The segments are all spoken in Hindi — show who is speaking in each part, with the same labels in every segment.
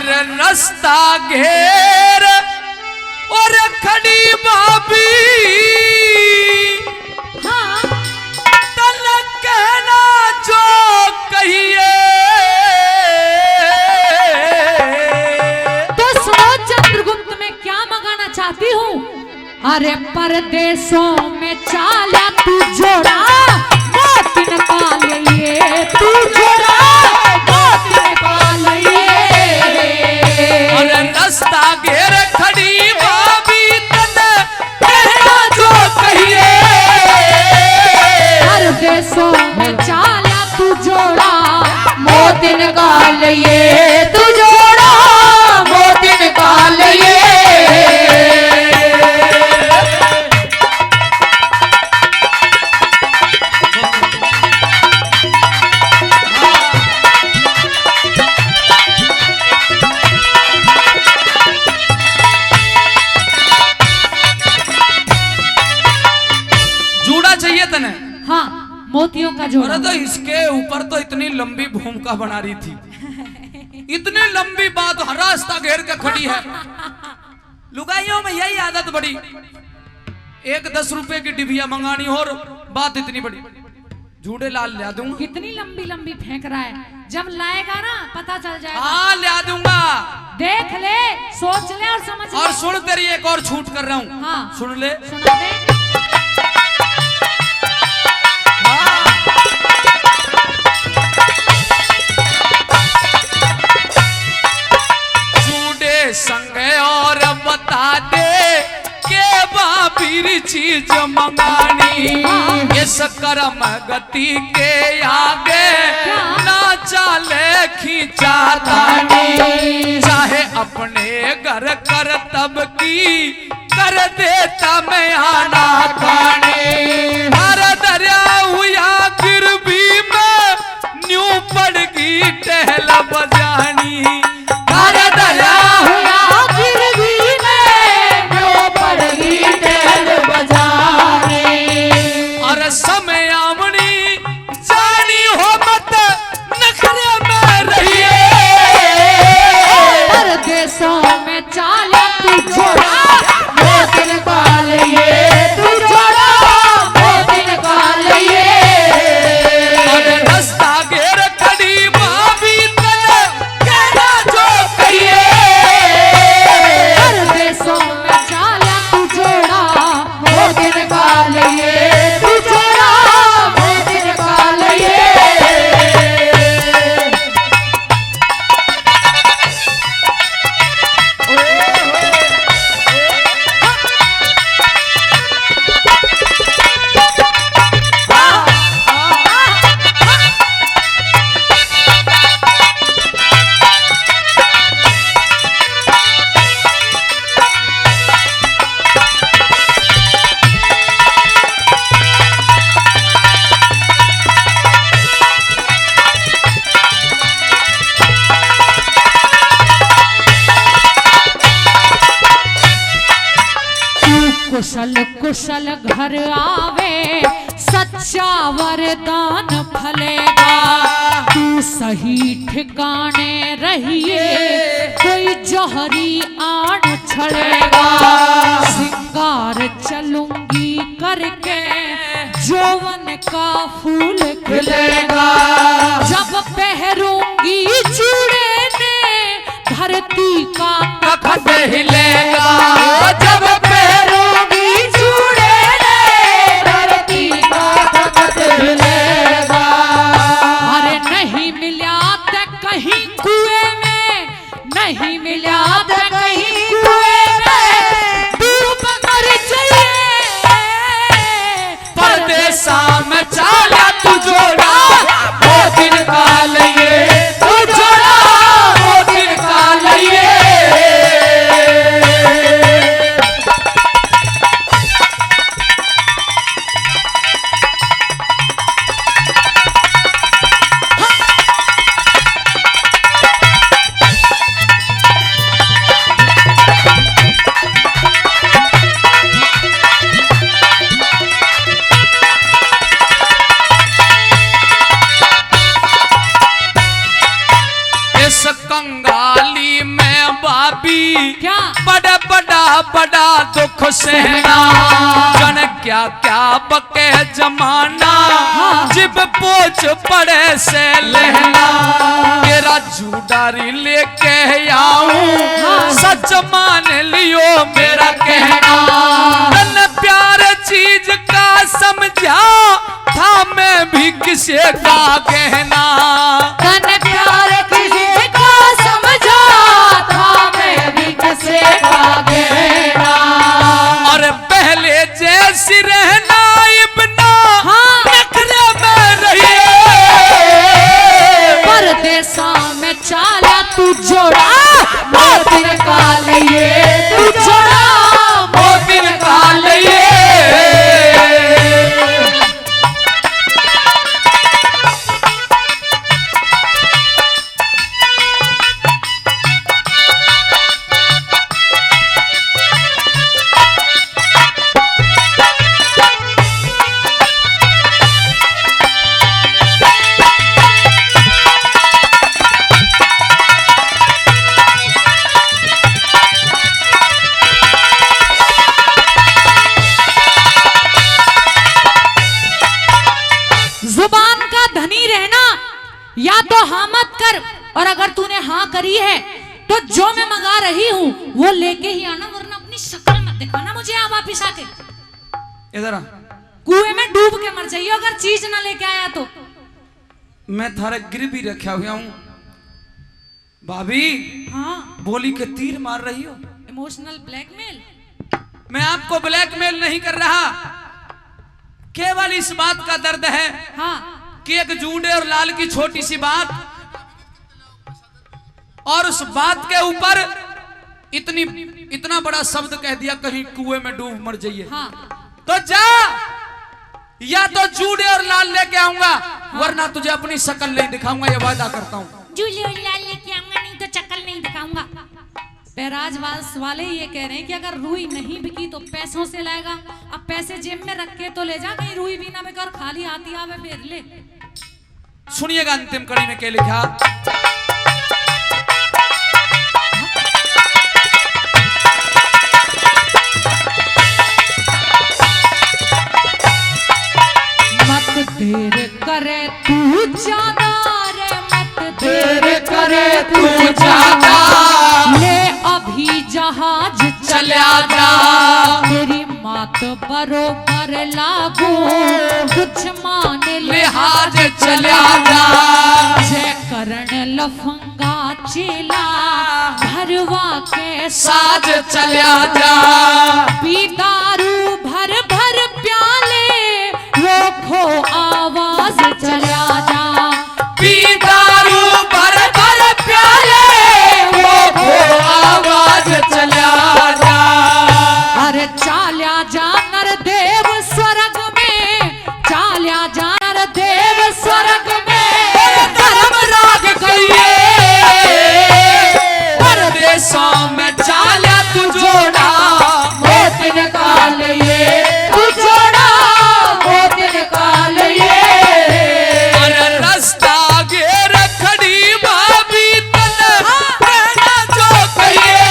Speaker 1: अरे रास्ता घेर और खड़ी भाभी
Speaker 2: हाँ
Speaker 1: तलक कहना जो कहिए।
Speaker 2: तो सुनो चंद्रगुप्त, मैं क्या मंगाना चाहती हूँ। अरे परदेशों में चाला तू जोड़ा मौत निकाल लिए, तू जोड़ा मौत निकाल लिए।
Speaker 1: अरे रास्ता घेर खड़ी भाभी तलक कहना जो कहिए।
Speaker 2: परदेशों में चाला तू जोड़ा मौत निकाल लिए, तू जोड़ा मौत निकाल लिए।
Speaker 1: जूड़ा चाहिए तने?
Speaker 2: हाँ मोतियों का जोड़ा।
Speaker 1: अरे तो इसके ऊपर तो इतनी लंबी भूमिका बना रही थी, इतनी लंबी बात रास्ता घेर के खड़ी है। लुगाइयों में यही आदत बड़ी, एक 10 रुपए की डिबिया मंगानी हो और बात इतनी बड़ी। जूड़े लाल ला दूंगा।
Speaker 2: कितनी लंबी लंबी फेंक रहा है, जब लाएगा ना पता चल जाएगा।
Speaker 1: हाँ ला दूंगा,
Speaker 2: देख ले, सोच ले और समझ ले।
Speaker 1: और सुन तेरी एक और छूट कर रहा हूँ।
Speaker 2: हाँ
Speaker 1: सुन ले।
Speaker 2: सुना दे।
Speaker 1: जूड़े संग और बता दे के बाबीर चीज मंगानी, इस कर्म गति के आगे ना चाले खींचातानी। चाहे अपने घर कर तब की कर देता मैं आना खाने। हर दरिया हुआ गिर भी मैं न्यू पड़गी टहल बजानी। हर दरिया
Speaker 2: हुआ फिर भी मैं न्यू पड़गी टहल बजाने।
Speaker 1: और समय आवनी जानी हो मत नखरे में रहिए।
Speaker 2: परदेशों में चाला तू जोड़ा मौत निकाल लिए, तू जोड़ा मौत निकाल लिए।
Speaker 1: और रास्ता घेर खड़ी भाभी तलक कहना जो कहिए।
Speaker 2: परदेशों में चाला तू जोड़ा मौत निकाल लिए, तू जोड़ा मौत निकाल लिए। कुशल कुशल घर आवे सच्चा वरदान फलेगा। तू सही ठिकाने रहिए कोई जहरी आड़ छड़ेगा। सिंगार चलूंगी करके जौवन का फूल खिलेगा। जब पहरूंगी चूड़े ने धरती का तख्त हिलेगा।
Speaker 1: जब
Speaker 2: पहरूंगी चूड़े ने धरती का तख्त हिलेगा। अरे नहीं मिला तो कहीं कुएं में, नहीं मिला तो कहीं कुएं में डूब कर जाइए।
Speaker 1: परदेसा में चाला तू जोड़ा मौत निकाल लिए, तू जोड़ा मौत निकाल लिए। भाभी
Speaker 2: क्या?
Speaker 1: बड़ा बड़ा बड़ा दुख सहना जन क्या क्या बके जमाना जिब पोछ पड़े से लहना तेरा जूडारी लेके आऊं सच मान लियो मेरा कहना तन प्यार चीज का समझा था मैं भी किसे का कहना
Speaker 2: तन प्यार किसी का समझा था मैं भी किसे का कहना
Speaker 1: और पहले जैसी रहना इब्ना नखरे में रहिए
Speaker 2: परदेसा में चाला तू जोड़ा मोतिन का लिए तू जोड़ा
Speaker 1: मोतिन का लिए
Speaker 2: जुबान का धनी रहना या तो हाँ मत कर और अगर तूने हाँ करी है तो जो मैं मंगा रही हूँ वो लेके ही आना वरना अपनी शक्ल मत दिखाना मुझे यहाँ वापिस आके
Speaker 1: इधर आ
Speaker 2: कुएं में डूब के मर जाइए अगर चीज ना लेके आया तो
Speaker 1: मैं थारे गिरवी रखा हुआ हूँ भाभी
Speaker 2: हाँ
Speaker 1: बोली के तीर मार रही हो
Speaker 2: इमोशनल ब्लैकमेल
Speaker 1: मैं आपको ब्लैकमेल नहीं कर रहा केवल इस बात का दर्द है
Speaker 2: हाँ
Speaker 1: कि एक जूडे और लाल की छोटी सी बात और उस बात के ऊपर इतना बड़ा शब्द कह दिया कहीं कुएं में डूब मर जाइए
Speaker 2: हाँ
Speaker 1: तो जा या तो जूडे और लाल लेके आऊंगा वरना तुझे अपनी शक्ल नहीं दिखाऊंगा ये वादा करता हूँ
Speaker 2: जूले और लाल लेके आऊंगा नहीं तो चक्कर नहीं दिखाऊंगा बैराजवास वाले ये कह रहे हैं कि अगर रुई नहीं बिकी तो पैसों से लाएगा अब पैसे जेब में रख के तो ले जा कहीं रुई भी ना बिका और खाली आती आवे फिर ले
Speaker 1: सुनिएगा अंतिम कड़ी में क्या लिखा
Speaker 2: मत देर करे तू ज्यादा रे मत देर करे तू
Speaker 1: ज्यादा
Speaker 2: ले अभी जहाज
Speaker 1: चला जा
Speaker 2: तेरी मात बरोबर लागू कुछ मान
Speaker 1: लिहाज चला जा
Speaker 2: जय करण लफंगा चेला भरवा के
Speaker 1: साज चला जा
Speaker 2: पी दारू भर भर प्याले रोको आवाज चला जा
Speaker 1: पी दारू भर भर प्याले वो आवाज चला जा
Speaker 2: अरे चाल्या जा नरदेव स्वर्ग में चाल्या जा नरदेव स्वर्ग में धर्म राग कहिए
Speaker 1: परदेशों में चाला तू जोड़ा
Speaker 2: मोतिन काल ये तू जोड़ा मोतिन काल ये
Speaker 1: अरे रास्ता गे रखड़ी भाभी तन कहना जो कहिए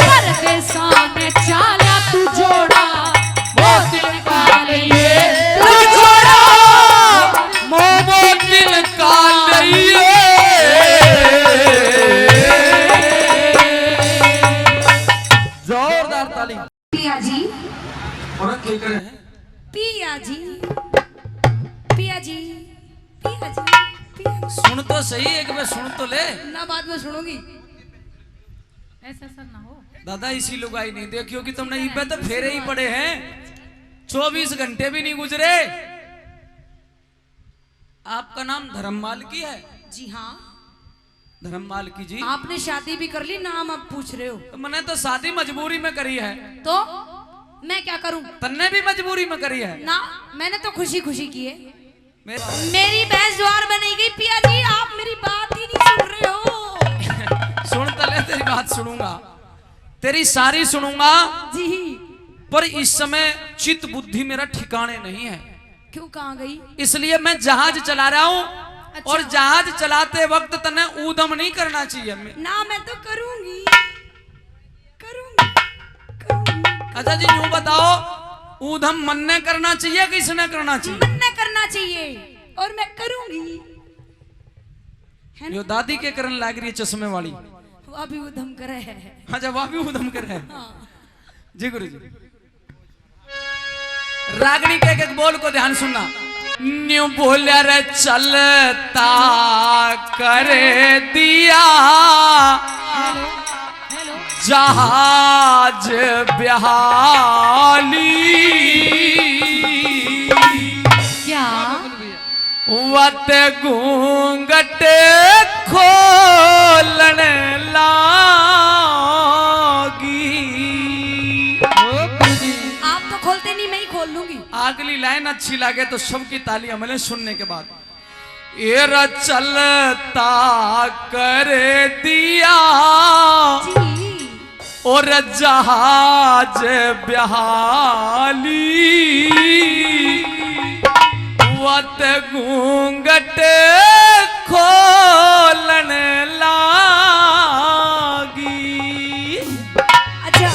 Speaker 2: परदेसा में चाला तू जोड़ा मोतिन काल ये तू जोड़ा
Speaker 1: मोतिन काल ये जोरदार ताली
Speaker 3: पिया जी
Speaker 1: और क्या कर रहे हैं
Speaker 3: पिया जी पिया जी पिया जी पिया जी।
Speaker 1: सुन तो सही एक बार सुन तो ले
Speaker 3: ना बाद में सुनूंगी
Speaker 2: ऐसा सर ना हो
Speaker 1: दादा इसी लुगाई नहीं देखियो कि तुमने इस पे तो फेरे ही पड़े हैं 24 घंटे भी नहीं गुजरे आपका नाम धर्ममाल की है
Speaker 3: जी हाँ
Speaker 1: धर्ममाल की जी
Speaker 3: आपने शादी भी कर ली नाम अब पूछ रहे हो
Speaker 1: तो मैंने तो शादी मजबूरी में करी है
Speaker 3: तो मैं क्या करूं
Speaker 1: तन्ने भी मजबूरी में करी है
Speaker 3: ना मैंने तो खुशी खुशी की है
Speaker 1: मेरे-
Speaker 3: मेरी भैंस द्वार बनी गई पिया जी आप मेरी बात ही नहीं सुन रहे हो
Speaker 1: सुन तो ले तेरी बात सुनूंगा तेरी सारी सुनूंगा
Speaker 3: जी
Speaker 1: पर इस समय चित्त बुद्धि मेरा ठिकाने नहीं है
Speaker 3: क्यों कहाँ गई
Speaker 1: इसलिए मैं जहाज चला रहा हूं
Speaker 3: अच्छा।
Speaker 1: और जहाज चलाते वक्त तने ऊधम नहीं करना चाहिए।
Speaker 3: ना मैं तो करूंगी करूंगी करूंगी।
Speaker 1: अच्छा जी यूं बताओ, ऊधम मन ने करना चाहिए किसने करना चाहिए?
Speaker 3: मन ने करना चाहिए और मैं करूंगी, है
Speaker 1: यो
Speaker 3: ना?
Speaker 1: दादी के करन लाग रही है चश्मे वाली।
Speaker 3: वो अभी उधम करे है।
Speaker 1: अच्छा वह भी ऊधम कर है।
Speaker 3: हाँ।
Speaker 1: जी गुरु जी। रागनी के एक बोल को ध्यान सुनना। न्यू बोलिया रे चलता करे दिया
Speaker 2: हेलो
Speaker 1: जहाज बिहाली
Speaker 2: क्या?
Speaker 1: वत घूंघट खोलन लागी।
Speaker 3: आप तो खोलते नहीं, मैं ही खोल लूंगी।
Speaker 1: अगली लाइन अच्छी लगे तो सबकी ताली हमले सुनने के बाद। एरा चलता कर दिया
Speaker 3: जी।
Speaker 1: और जहाज बिहाली वत घूंघट खोलन लागी।
Speaker 3: अच्छा।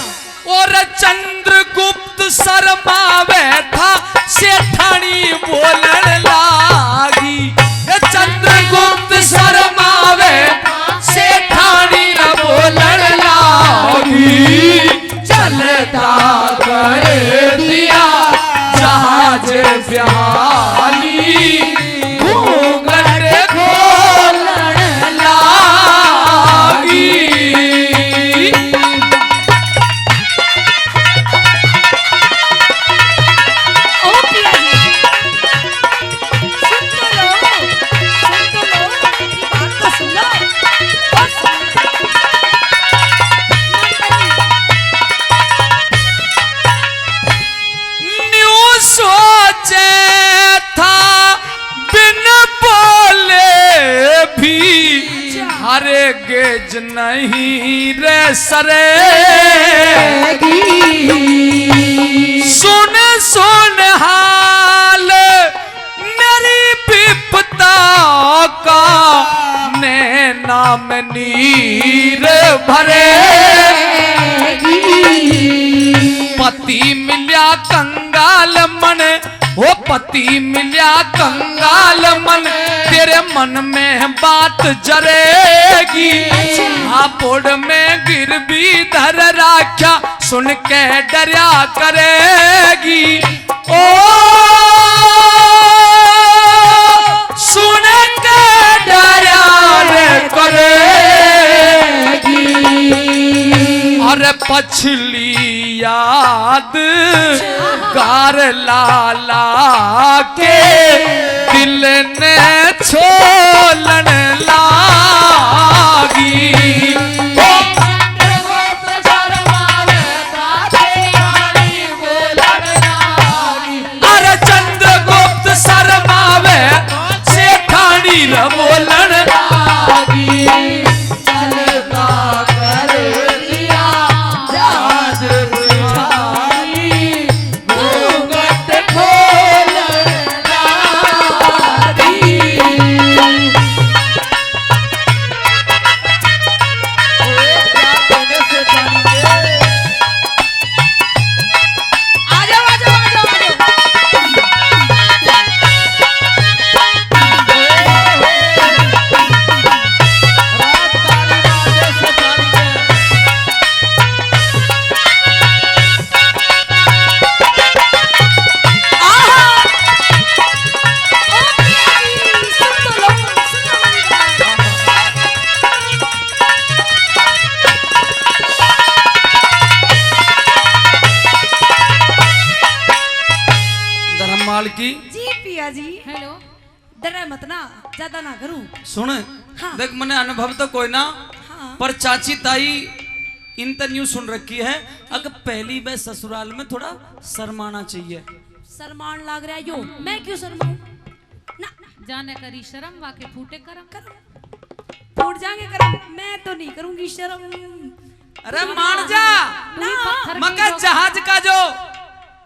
Speaker 1: और चंद्रगुप्त शर्मावे था सेठानी बोलन लागी। ये चंद्रगुप्त शर्मावे सेठानी बोलन लागी। चलता कर दिया जहाज बिहाली घूंघट खोलन लागी।
Speaker 3: ओ पिया जी, सुन तो लो, मेरी बात तो सुन लो। बस।
Speaker 1: न्यू सोचे था बिन बोले भी हरे गेज नहीं रे सरेगी। सुन सुन हाल मेरी विपता का नैना में नीर भरेगी। पति मिल्या कंगाल मन, वो पति मिल्या कंगाल मन, तेरे मन में बात जरेगी। हापुड़ में गिर भी धर राख्या सुन के डरिया करेगी। ओ सुन के डरिया करेगी। अरे पछली याद गार लाला के दिल ने छोलन लागी। अरे चंद्रगुप्त शर्मावे सेठानी बोलन लागी। चलता कर दिया जहाज बिहाली घूंघट खोलन लागी।
Speaker 3: आ जाओ आ जाओ आ जाओ आ जाओ।
Speaker 1: धर्ममाल की
Speaker 3: जी पिया जी,
Speaker 2: हेलो
Speaker 3: डरे मत ना, ज्यादा ना करूं।
Speaker 1: सुन।
Speaker 3: हाँ।
Speaker 1: देख मैंने अनुभव तो कोई ना,
Speaker 3: हाँ।
Speaker 1: पर चाची ताई इन तो न्यू सुन रखी है। अगर पहली बार ससुराल में थोड़ा शर्माना चाहिए।
Speaker 3: शर्मान लग रहा है यो, मैं क्यों शर्माऊं? ना
Speaker 2: जाने करी शर्म वाके फूटे करम।
Speaker 3: फूट जाएंगे करम, मैं तो नहीं करूंगी शर्म।
Speaker 1: अरे मान जा।
Speaker 2: तू ही पत्थर
Speaker 1: मगर
Speaker 2: की
Speaker 1: जहाज का जो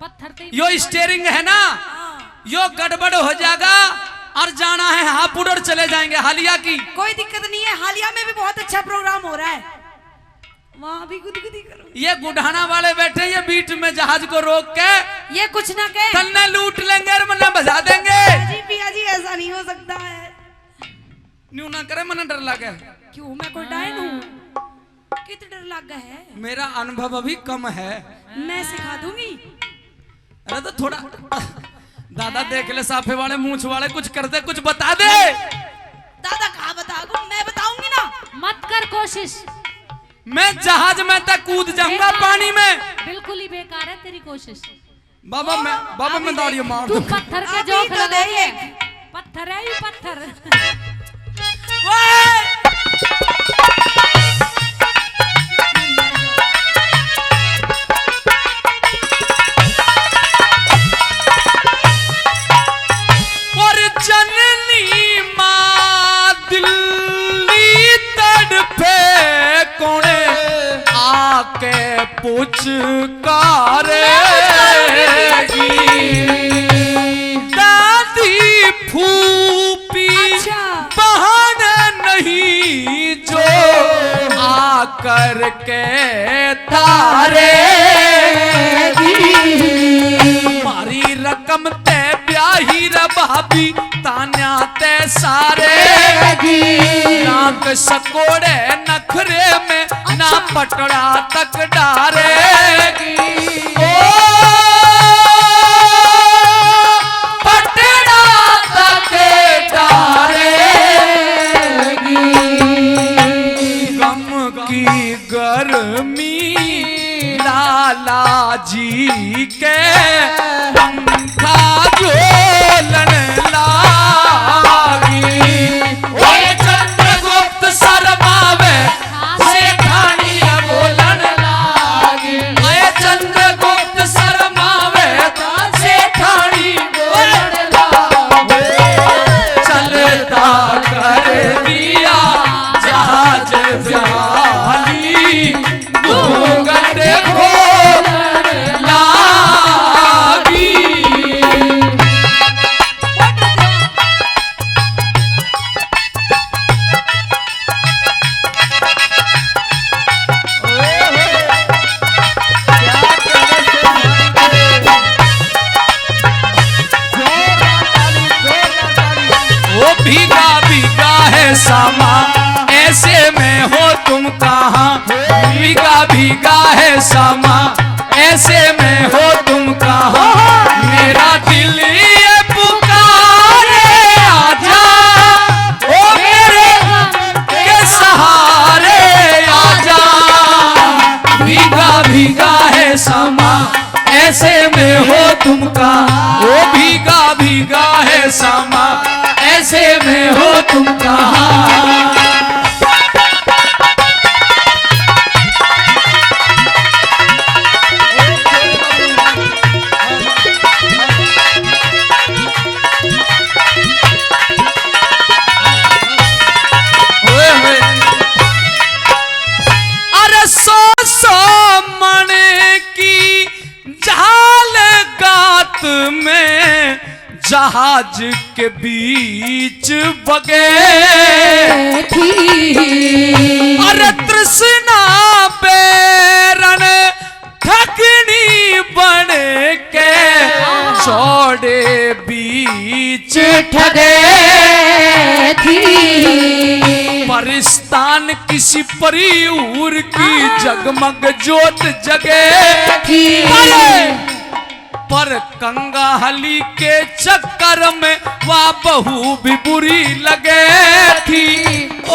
Speaker 2: पत्थर ते
Speaker 1: यो स्टीयरिंग है ना, यो गड़बड़ हो जाएगा और जाना है हापुड़ और चले जाएंगे हालिया की।
Speaker 3: कोई दिक्कत नहीं है, हालिया में भी बहुत अच्छा प्रोग्राम हो रहा है, वहाँ भी गुदगुदी करो।
Speaker 1: ये गुढ़ाना वाले बैठे ये बीच में जहाज को रोक के
Speaker 3: ये कुछ ना कहे,
Speaker 1: तन्ने लूट लेंगे और मन्ने बजा देंगे।
Speaker 3: जी पिया जी ऐसा नहीं हो सकता है।
Speaker 1: न्यू ना करे, मन्ने डर लगे।
Speaker 3: क्यों, मैं कोई डायन हूँ? कितना डर लग गया है?
Speaker 1: मेरा अनुभव अभी कम है।
Speaker 3: मैं सिखा दूंगी।
Speaker 1: अरे तो थोड़ा दादा देख ले, साफे वाले मूंछ वाले कुछ कर दे, कुछ बता दे।
Speaker 3: दादा कहाँ बताऊंगा, मैं बताऊंगी ना।
Speaker 2: मत कर कोशिश,
Speaker 1: मैं जहाज में तक कूद जाऊंगा पानी में।
Speaker 2: बिल्कुल ही बेकार है तेरी कोशिश।
Speaker 1: बाबा मैं दाढ़ी मार
Speaker 2: तू
Speaker 1: दूं।
Speaker 2: पत्थर के
Speaker 3: अभी
Speaker 2: जोक
Speaker 3: तो
Speaker 2: लगा
Speaker 3: देखिए।
Speaker 2: के, पत्थर है ये पत्थर।
Speaker 1: और जननी माँ दिल्ली तड़पे कोने आके पुचकारेगी। दादी फूफी
Speaker 3: अच्छा।
Speaker 1: बहाने नहीं जो आकर के तारेगी। मारी रकम ते ब्याही रे भाभी तान्या ते सारे नाक सकोड़े नखरे में ना पटड़ा तक डारेगी। ओ पटड़ा तक डारेगी। गम की गर्मी लाला जी के पंखा झोलन लागी। ओए चंद्रगुप्त शर्मावे सेठानी बोलन लागी। ओए चंद्रगुप्त शर्मावे सेठानी बोलन लागी। चलता कर दिया जहाज प्याली घूंघट खोलन लागी। वो भीगा भीगा है सामा ऐसे में हो तुम कहाँ। भीगा भीगा है सामा ऐसे में हो तुम कहाँ। मेरा दिल ये पुकारे आजा, ओ मेरे के सहारे आजा। भीगा भीगा है सामा ऐसे में हो तुम कहाँ। ओ भीगा भीगा है सामा ऐसे में हो तुम कहाँ। ओए होए। अरे सो मन की झाल गात में जहाज के बीच बगे
Speaker 2: थी
Speaker 1: अरे तृष्णा बेरन ठगनी बन के चौड़े बीच ठगे
Speaker 2: थी।
Speaker 1: परिस्तान किसी परिऊर की जगमग जोत जगे
Speaker 2: थी।
Speaker 1: पर कंगाहली के चक्कर में वह बहू भी बुरी लगे थी। ओ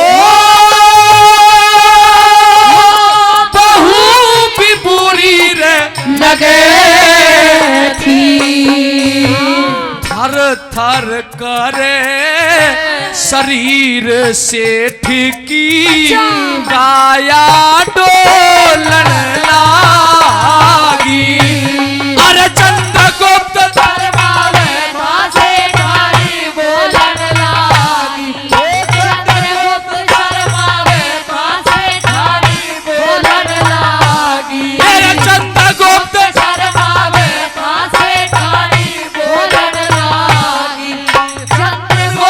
Speaker 1: बहू भी बुरी रे
Speaker 2: लगे थी।
Speaker 1: थर थर करे शरीर से ठिकी काया डोलन लागी। अरे चंद्रगुप्त
Speaker 2: शर्मावे फांसे ठानी बोलन लागी। चंद्रगुप्त शर्मावे फांसे ठानी बोलन लागी।
Speaker 1: अरे चंद्रगुप्त
Speaker 2: शर्मावे फांसे ठानी बोलन लागी। चंद्रगुप्त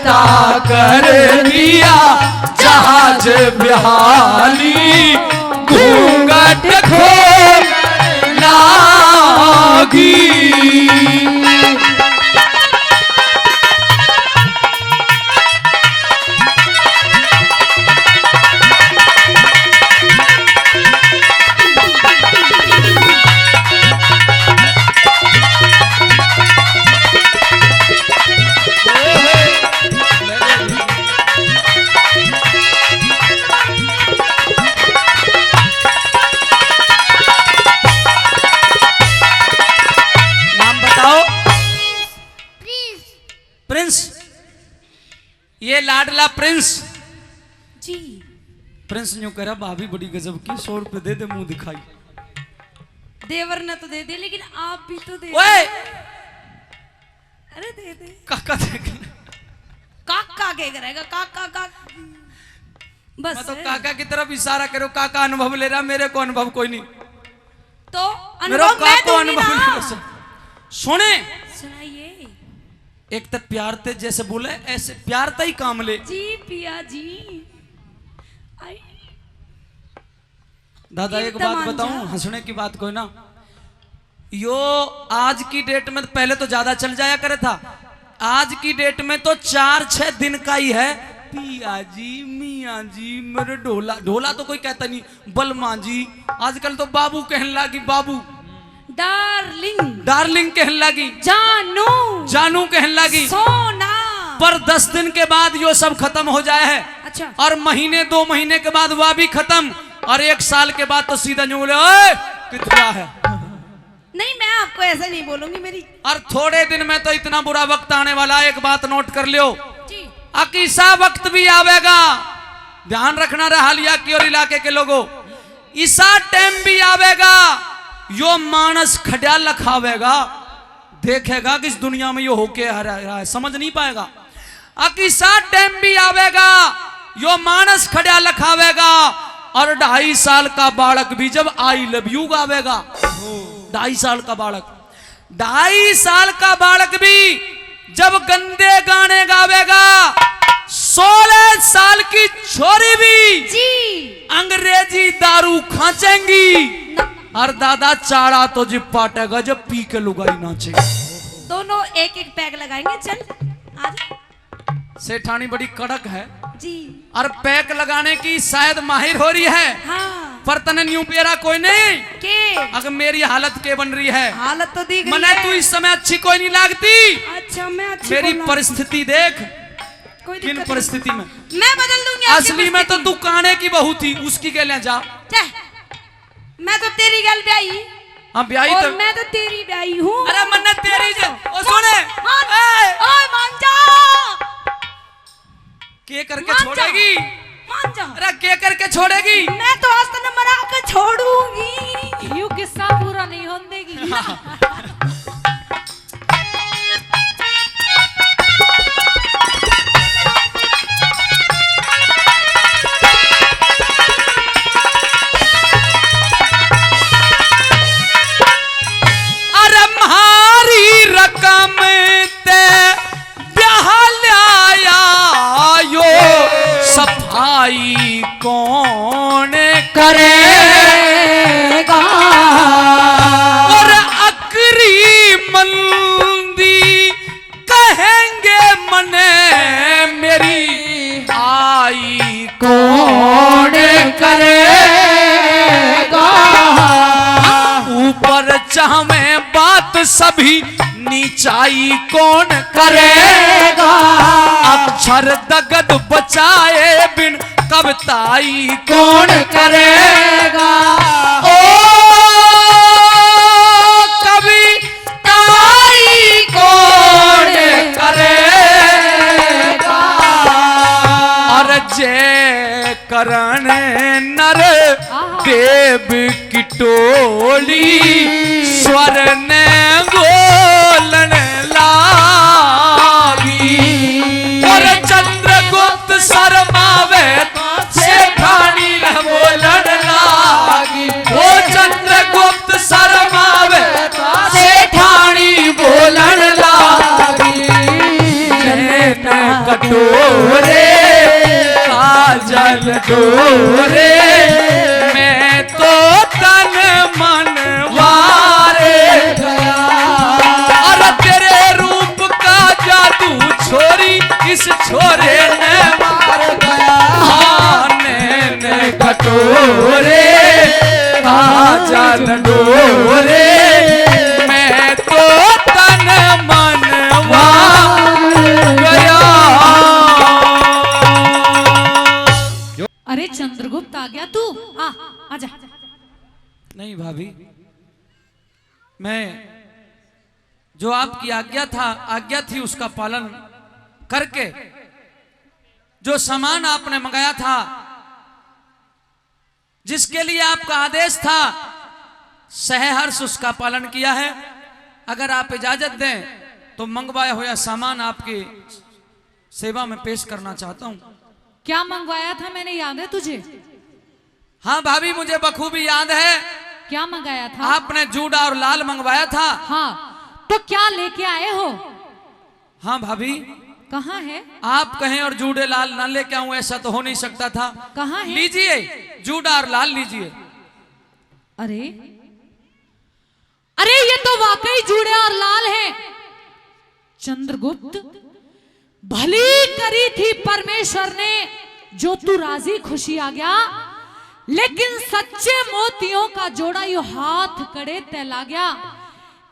Speaker 1: उल्टा कर दिया जहाज बिहाली घूंघट खोल लागी। प्रिंस, ये लाडला प्रिंस
Speaker 3: जी।
Speaker 1: प्रिंस यूं कह रहा भाभी बड़ी गजब की, 100 रुपए दे दे मुंह दिखाई।
Speaker 3: देवर ने तो दे दे, लेकिन आप भी तो दे
Speaker 1: ओए
Speaker 3: अरे दे दे।
Speaker 1: काका देख,
Speaker 3: काका के करेगा, काका का बस
Speaker 1: मैं तो काका की तरफ इशारा करो। काका अनुभव ले रहा, मेरे को अनुभव कोई नहीं।
Speaker 3: तो
Speaker 1: मेरे
Speaker 3: अनुभव मैं
Speaker 1: काका
Speaker 3: दूंगी
Speaker 1: अनुभव
Speaker 3: ना।
Speaker 1: ले। सुने,
Speaker 3: सुनाइए।
Speaker 1: एक तो प्यार ते जैसे बोले ऐसे प्यार ता ही काम ले।
Speaker 3: जी पिया जी। आई
Speaker 1: दादा एक
Speaker 3: एकदम
Speaker 1: बात बताऊं,
Speaker 3: अनजान।
Speaker 1: हंसने की बात कोई ना, यो आज की डेट में, पहले तो ज्यादा चल जाया करे था, आज की डेट में तो 4-6 दिन का ही है। पिया जी, मियाँ जी, मेरे ढोला, ढोला तो कोई कहता नहीं, बलमा जी, आजकल तो बाबू कहने लगी, बाबू,
Speaker 3: डार्लिंग,
Speaker 1: डार्लिंग कहने लगी,
Speaker 3: जानू,
Speaker 1: जानू कहने लगी।
Speaker 3: सोना।
Speaker 1: पर 10 दिन के बाद यो सब खत्म हो जाए है।
Speaker 3: अच्छा।
Speaker 1: और महीने 2 महीने के बाद वह भी खत्म, और 1 साल के बाद तो सीधा यूं बोले, ओए कितना है।
Speaker 3: नहीं, मैं आपको ऐसा नहीं बोलूंगी मेरी।
Speaker 1: और थोड़े दिन में तो इतना बुरा वक्त आने वाला है, एक बात नोट कर लियो,
Speaker 3: जी।
Speaker 1: अकीसा वक्त भी आवेगा, ध्यान रखना रहा लिया की और इलाके के लोगों, ईसा टाइम भी आवेगा, यो मानस खड्या लखावेगा, देखेगा कि इस दुनिया में यो होके आ रहा है, समझ नहीं पाएगा। अकीसा टाइम भी आवेगा, यो मानस खड्या लखावेगा, और 2.5 साल का बालक भी जब आई लव यू गावेगा, 2.5 साल का बालक, 2.5 साल का बालक भी जब गंदे गाने गावेगा, 16 साल की छोरी भी
Speaker 3: जी।
Speaker 1: अंग्रेजी दारू खाचेंगी, और दादा चाड़ा तो जिप पाटेगा जब पी के लुगाई नाचे।
Speaker 3: दोनों एक एक पैक लगाएंगे। चल आज।
Speaker 1: सेठानी बड़ी कड़क है
Speaker 3: जी।
Speaker 1: और पैक लगाने की शायद माहिर हो रही है,
Speaker 3: हाँ।
Speaker 1: पर तने न्यू पेरा कोई नहीं।
Speaker 3: के
Speaker 1: अगर मेरी हालत के बन रही है,
Speaker 3: हालत तो दी गई
Speaker 1: मने
Speaker 3: है।
Speaker 1: तू इस समय अच्छी कोई नहीं लगती।
Speaker 3: अच्छा, मैं अच्छी
Speaker 1: मेरी
Speaker 3: बोलना।
Speaker 1: परिस्थिति देख,
Speaker 3: कोई
Speaker 1: किन
Speaker 3: दिक्कत
Speaker 1: परिस्थिति में,
Speaker 3: नहीं। मैं बदल दूंगी आपकी
Speaker 1: असली में तो
Speaker 3: परिस्थिति।
Speaker 1: तू काने की बहू थी, उसकी के ले जा।
Speaker 3: जा। मैं तो तेरी गल ब्याई,
Speaker 1: हाँ ब्याही
Speaker 3: और
Speaker 1: तो,
Speaker 3: मैं तो तेरी ब्याई हूँ।
Speaker 1: अरे मन्नत तेरी जे, ओ सुने,
Speaker 3: ओए मान जा,
Speaker 1: के करके
Speaker 3: मान जा।
Speaker 1: छोड़ेगी,
Speaker 3: मान जा।
Speaker 1: अरे के करके छोड़ेगी।
Speaker 3: मैं तो आज तक मरा के छोड़ूंगी।
Speaker 2: यू किस्सा पूरा नहीं होने देगी।
Speaker 1: अरे म्हारी रकम ते ब्याह लाया यो, सफाई कौन करेगा, और अकरी मंदी कहेंगे मने मेरी आई कौन करेगा, ऊपर चाहे बात सभी नीचाई कौन करेगा, अक्षर दगद बचाए बिन कविताई कौन करेगा, ओ कविताई कौन करेगा, और जय करण नर देव की टोली स्वर ने बोलन लागी, और चंद्रगुप्त शर्मावे सेठानी ने बोलन लागी, वो चंद्रगुप्त शर्मावे सेठानी बोलन लागी, जय नैन कटोरे काजल डोरे मैं तो तन मन वारे गया। अरे तेरे रूप का जादू छोरी इस छोरे ने मार गया। नैन कटोरे काजल डोरे मैं तो तन मन गया।
Speaker 2: अरे चंद्रगुप्त आ गया तू? आजा।
Speaker 1: नहीं भाभी, मैं जो आपकी आज्ञा थी उसका पालन करके जो सामान आपने मंगाया था, जिसके लिए आपका आदेश था, सहर्ष उसका पालन किया है। अगर आप इजाजत दें तो मंगवाया हुआ सामान आपकी सेवा में पेश करना चाहता हूं।
Speaker 2: क्या मंगवाया था मैंने, याद है तुझे?
Speaker 1: हाँ भाभी, मुझे बखूबी याद है।
Speaker 2: क्या मंगाया था?
Speaker 1: आपने जूड़ा और लाल मंगवाया था।
Speaker 2: हाँ, तो क्या लेके आए हो?
Speaker 1: हाँ भाभी,
Speaker 2: कहाँ है?
Speaker 1: आप कहें और जूड़े लाल ना लेके आऊं ऐसा तो हो नहीं सकता था।
Speaker 2: कहाँ है?
Speaker 1: लीजिए, जूड़ा और लाल लीजिए।
Speaker 2: अरे अरे ये तो वाकई जूड़े और लाल हैं। चंद्रगुप्त, भली करी थी परमेश्वर ने जो तू राजी खुशी आ गया, लेकिन सच्चे मोतियों का जोड़ा यो हाथ कड़े तैला गया।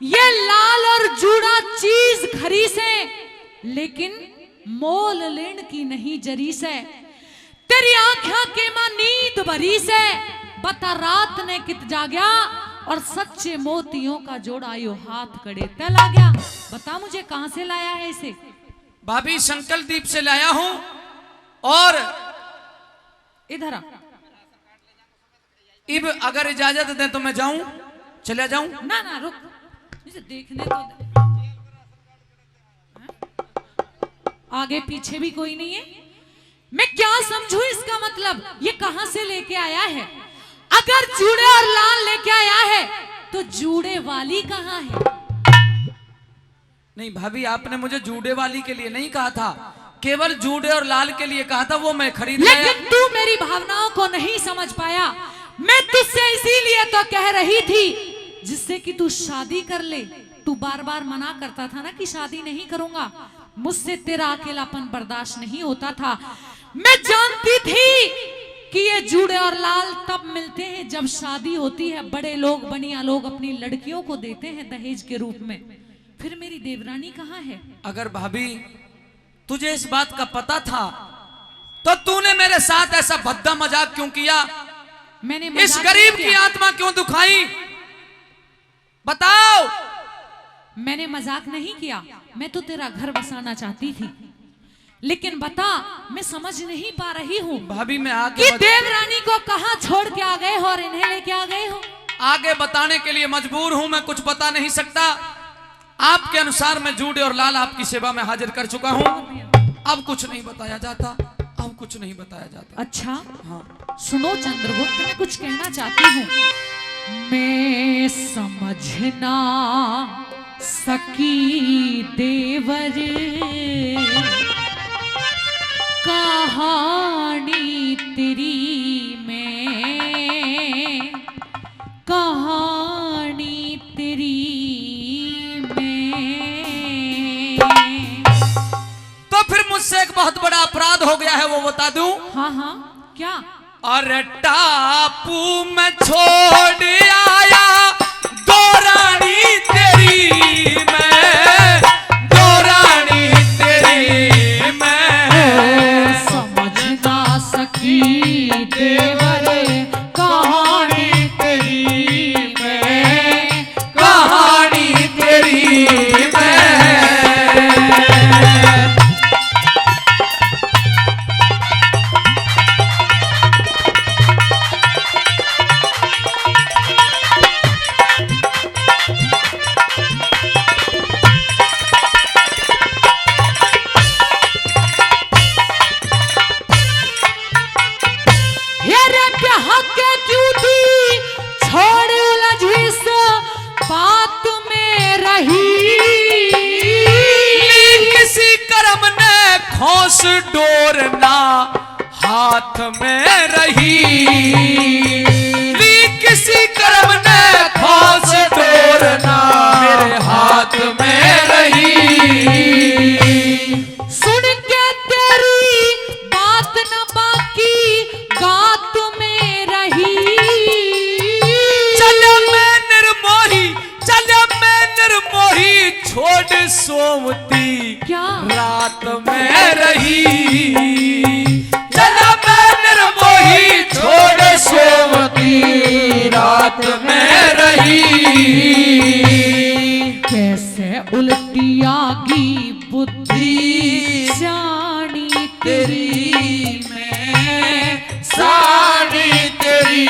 Speaker 2: ये लाल और जूड़ा चीज खरी से, लेकिन मोल लेन की नहीं जरी से। तेरी आंखें के मां नींद भरी से, बता रात ने कित जागया, और सच्चे मोतियों का जोड़ा यो हाथ कड़े तैला गया। बता मुझे कहां से लाया है इसे?
Speaker 1: भाभी, संकल्प द्वीप से लाया हूं। और
Speaker 2: इधर आ।
Speaker 1: इब अगर इजाजत दें तो मैं जाऊं, चला जाऊं?
Speaker 2: ना ना रुक, इसे देखने तो आगे पीछे भी कोई नहीं है। मैं क्या समझू इसका मतलब? ये कहां से लेके आया है? अगर जूड़े और लाल लेके आया है तो जूड़े वाली कहां है?
Speaker 1: नहीं भाभी, आपने मुझे जूड़े वाली के लिए नहीं कहा था, केवल जूड़े और लाल के लिए कहा था। वो मैं खरीद लाया।
Speaker 2: लेकिन तू मेरी भावनाओं को नहीं समझ पाया। मैं तुझसे इसीलिए तो कह रही थी जिससे कि तू शादी कर ले। तू बार बार मना करता था ना कि शादी नहीं करूंगा। मुझसे तेरा अकेलापन बर्दाश्त नहीं होता था। मैं जानती थी कि ये जूड़े और लाल तब मिलते हैं जब शादी होती है। बड़े लोग, बनिया लोग अपनी लड़कियों को देते हैं दहेज के रूप में। फिर मेरी देवरानी कहाँ है?
Speaker 1: अगर भाभी तुझे इस बात का पता था तो तूने मेरे साथ ऐसा भद्दा मजाक क्यों किया?
Speaker 2: मैंने
Speaker 1: इस गरीब की आत्मा क्यों दुखाई? बताओ।
Speaker 2: मैंने मजाक नहीं किया। मैं तो तेरा घर बसाना चाहती थी, लेकिन बता, मैं समझ नहीं पा रही हूँ
Speaker 1: भाभी, मैं
Speaker 2: कि देवरानी को कहाँ छोड़ के आ गए हो और इन्हें लेके आ गए हो।
Speaker 1: आगे बताने के लिए मजबूर हूं। मैं कुछ बता नहीं सकता। आपके अनुसार मैं जूड़े और लाल आपकी सेवा में हाजिर कर चुका हूं। अब कुछ नहीं बताया जाता, अब कुछ नहीं बताया जाता।
Speaker 2: अच्छा
Speaker 1: हाँ,
Speaker 2: सुनो चंद्रगुप्त, मैं कुछ कहना चाहती हूँ। मैं समझना सकी देवर कहानी तेरी में, कहानी तेरी में।
Speaker 1: तो फिर मुझसे एक बहुत बड़ा अपराध हो गया है, वो बता दूं?
Speaker 2: हाँ हाँ, क्या?
Speaker 1: और टापू में छोड़ आया दो रानी तेरी मैं, दो रानी तेरी मैं।
Speaker 2: समझना सकी देवर कहानी तेरी में,
Speaker 1: कहानी तेरी मैं। खोस डोरना हाथ में रही, ली किसी कर्म ने खोस डोरना मेरे हाथ में रही।
Speaker 2: सुन के तेरी बात न बाकी गात में रही।
Speaker 1: चल मैं निर्मोही छोड़ सोवती
Speaker 2: क्या
Speaker 1: रात में रही। चल मैं निर्मोही छोड़ सोवती रात में रही।
Speaker 2: कैसे उल्टी आगी बुद्धि जानी तेरी
Speaker 1: मैं साड़ी तेरी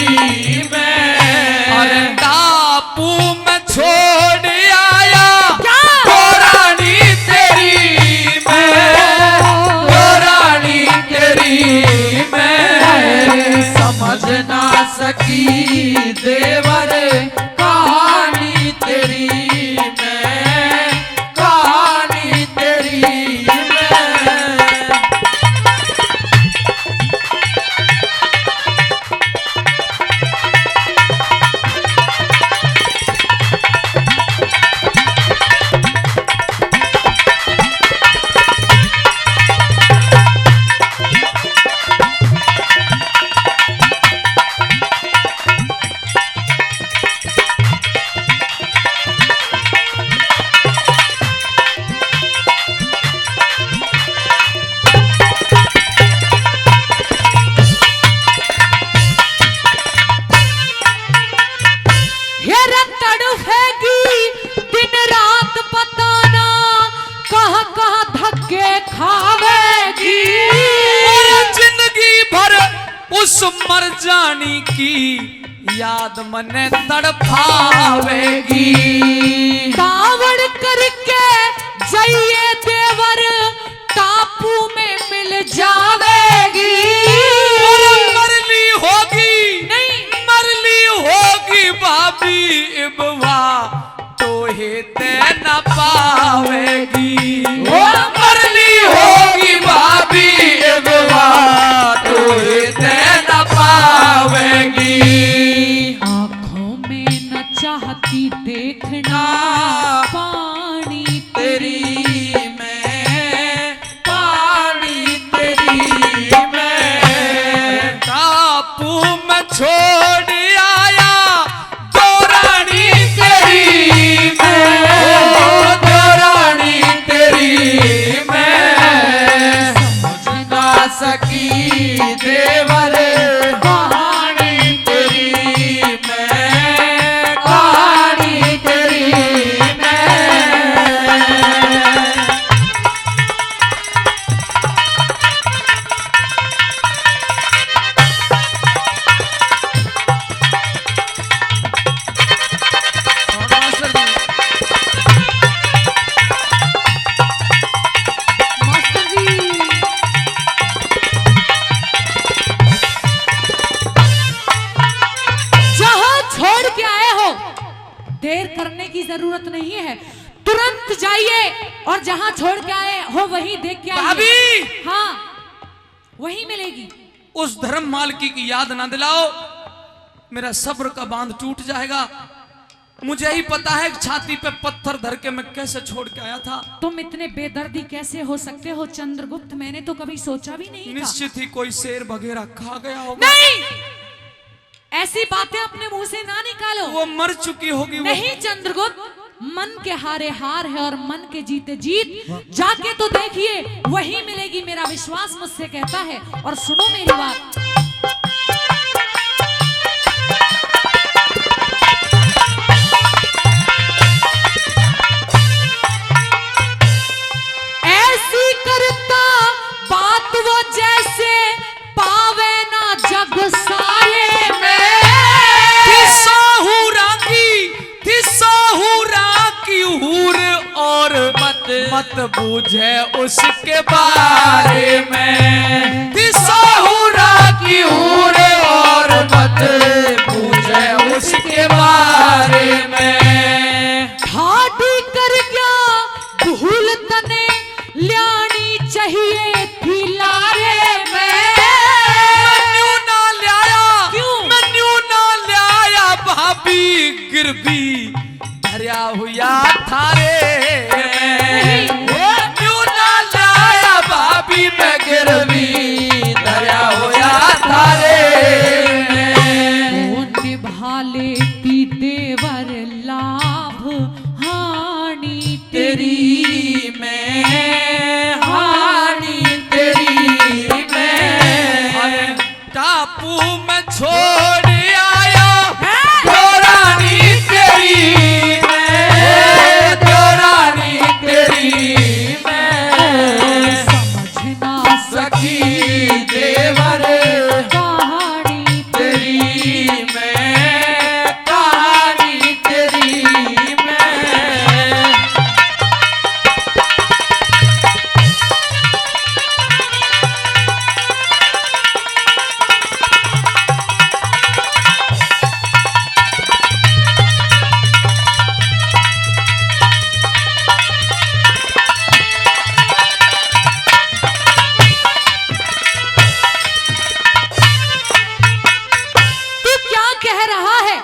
Speaker 1: मैं, अरे टापू में छोड़ आया रानी तेरी मैं, रानी तेरी मैं। समझ ना सकी देवर कहानी तेरी मैं, कहानी तेरी मैं। उस मर जानी की याद मने तड़पावेगी।
Speaker 2: कावड़ करके जाइए देवर टापू में मिल जावेगी।
Speaker 1: मरली होगी
Speaker 2: नहीं
Speaker 1: मरली होगी भाभी इबवा तो हेते न पावेगी। मरली होगी भाभी इबवा तो हेते न पावेगी।
Speaker 2: आंखों में न चाहती देखना पानी
Speaker 1: तेरी मैं, पानी तेरी मैं। टापू में छोड़ आया दो रानी तेरी मैं, दो रानी तेरी मैं। समझ ना सकी देवर कहानी तेरी मैं, कहानी तेरी मैं।
Speaker 2: मास्टर जी जहां छोड़ के आए हो देर करने की जरूरत नहीं है, तुरंत जाइए और जहां छोड़ के आए हो वहीं देख के आइए।
Speaker 1: भाभी!
Speaker 2: हाँ वहीं मिलेगी।
Speaker 1: उस धर्म मालकी की याद ना दिलाओ, मेरा सब्र का बांध टूट जाएगा। मुझे ही पता है छाती पे पत्थर धर के मैं कैसे छोड़ के आया था।
Speaker 2: तुम इतने बेदर्दी कैसे हो सकते हो चंद्रगुप्त, मैंने तो कभी सोचा भी नहीं था।
Speaker 1: निश्चित ही कोई शेर वगैरह खा गया होगा।
Speaker 2: नहीं, ऐसी बातें अपने मुंह से ना निकालो।
Speaker 1: वो मर चुकी होगी।
Speaker 2: नहीं चंद्रगुप्त, मन के हारे हार है और मन के जीते जीत। जाके तो देखिए वही मिलेगी, मेरा विश्वास मुझसे कहता है। और सुनो मेरी बात, ऐसी करता बात वो जैसे पावे ना जग सारे में।
Speaker 1: साहूरा की हूर और मत बूझे उसके बारे में। साहूरा की हूर और मत बूझे उसके बारे में।
Speaker 2: ठाडी कर गया भूल तने ल्यानी चाहिए
Speaker 1: थारे में, क्यों ना लाया भाभी में गिरवी दरिया होया थारे में।
Speaker 2: वो निभा लेती देवर लाभ हानि तेरी
Speaker 1: में, हानि तेरी में, टापू में छोड़ आया देवरानी तेरी में, देवरानी तेरी में,
Speaker 2: समझना
Speaker 1: सखी देवर
Speaker 2: कहानी
Speaker 1: तेरी में, कहानी तेरी में।
Speaker 2: तू क्या कह रहा है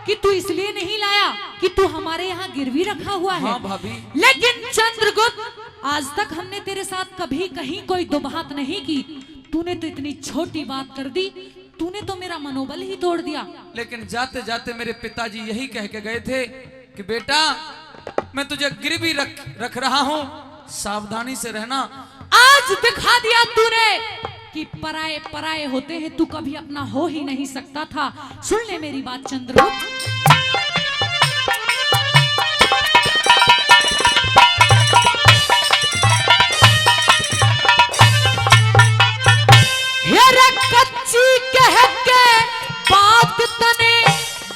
Speaker 2: कि तू इसलिए नहीं लाया कि तू हमारे यहाँ गिरवी रखा हुआ है?
Speaker 1: हाँ भाभी।
Speaker 2: लेकिन चंद्रगुप्त, आज तक हमने तेरे साथ कभी कहीं कोई दो बात नहीं की, तूने तो इतनी छोटी बात कर दी, तूने तो मेरा मनोबल ही तोड़ दिया।
Speaker 1: लेकिन जाते जाते मेरे पिताजी यही कह के गए थे कि बेटा मैं तुझे गिरवी रख रहा हूँ, सावधानी से रहना।
Speaker 2: आज दिखा दिया तूने कि पराए पराए होते हैं, तू कभी अपना हो ही नहीं सकता था। सुन ले मेरी बात चंद्रगुप्त, हेरे कच्ची कह के बात तने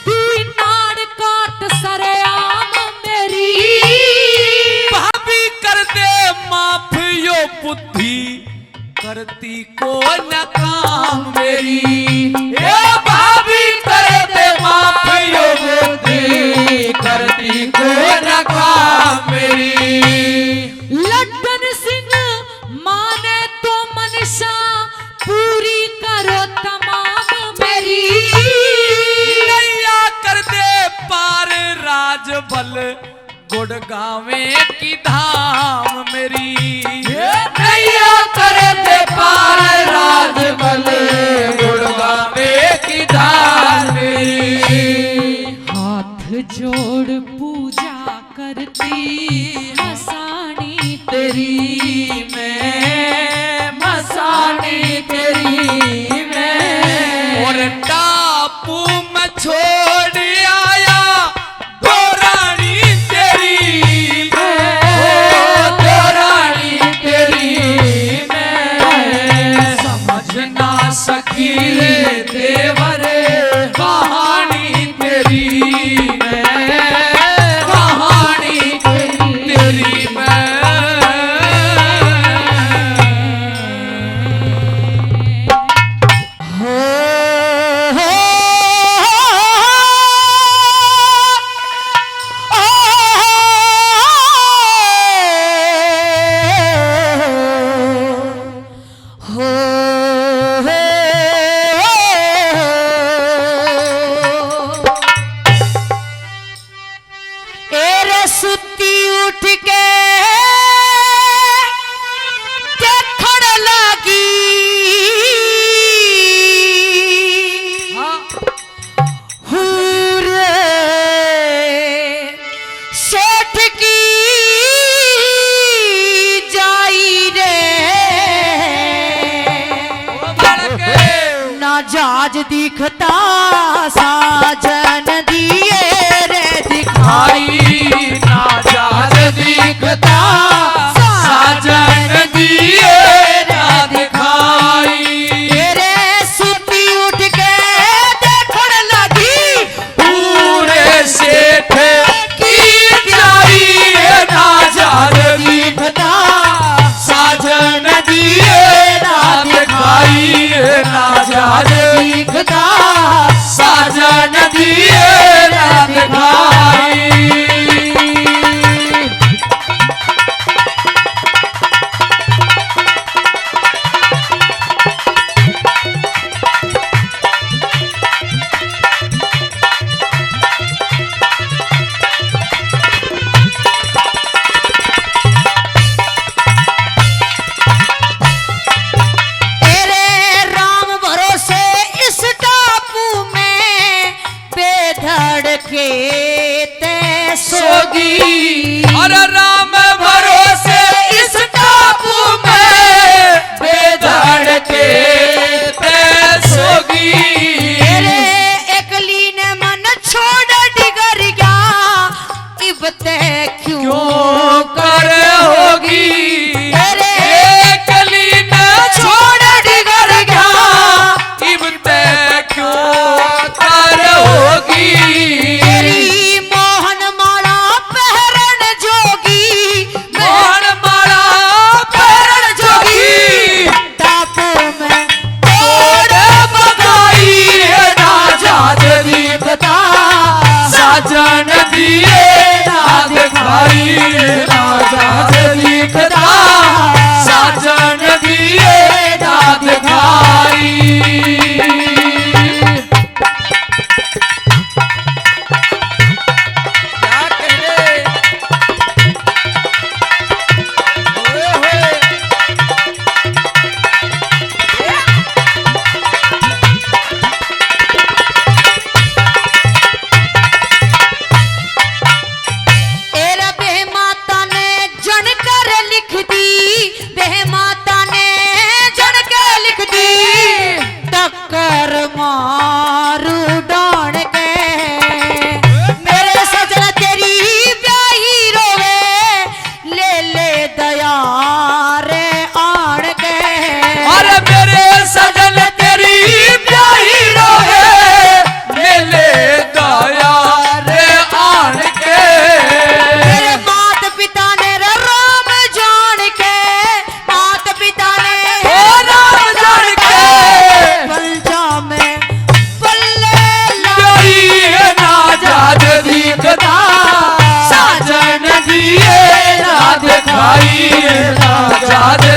Speaker 2: दी नाड़ काट सरेआम मेरी।
Speaker 1: भाभी कर दे माफ यो बुद्धि करती को न काम मेरी, ए भाभी कर दे माफ यो बुद्धि करती को न काम मेरी।
Speaker 2: लड्डन सिंह माने तो मनसा पूरी करो तमाम मेरी।
Speaker 1: नैया कर दे पार राजबल गुड़गावे की धाम मेरी, नैया कर दे पार राजबल गुड़गावे की धाम मेरी।
Speaker 2: हाथ जोड़ पूजा करती हसानी
Speaker 1: तेरी में, मसानी तेरी में, और टापू में छोड़ आया देवरानी तेरी में, ओ देवरानी तेरी में, समझना सखी देवर कहानी तेरी में, कहानी तेरी में।
Speaker 2: सुती उठ के देखण लगी, हुरे सेठ की जाई रे, ना जाज दिखता साजन दिए रे दिखाई,
Speaker 1: नाजाज दिखता साजन दिए ना दिखाई।
Speaker 2: तेरे सुती उठ के देखण लगी,
Speaker 1: पूरे सेठ की जाई नाजाज दिखता साजन दिए ना दिखाई, नाजाज दिखता साजन दिए ना दिखाई। दिखाई राजा दिखता साजन दिए ना दिखाई।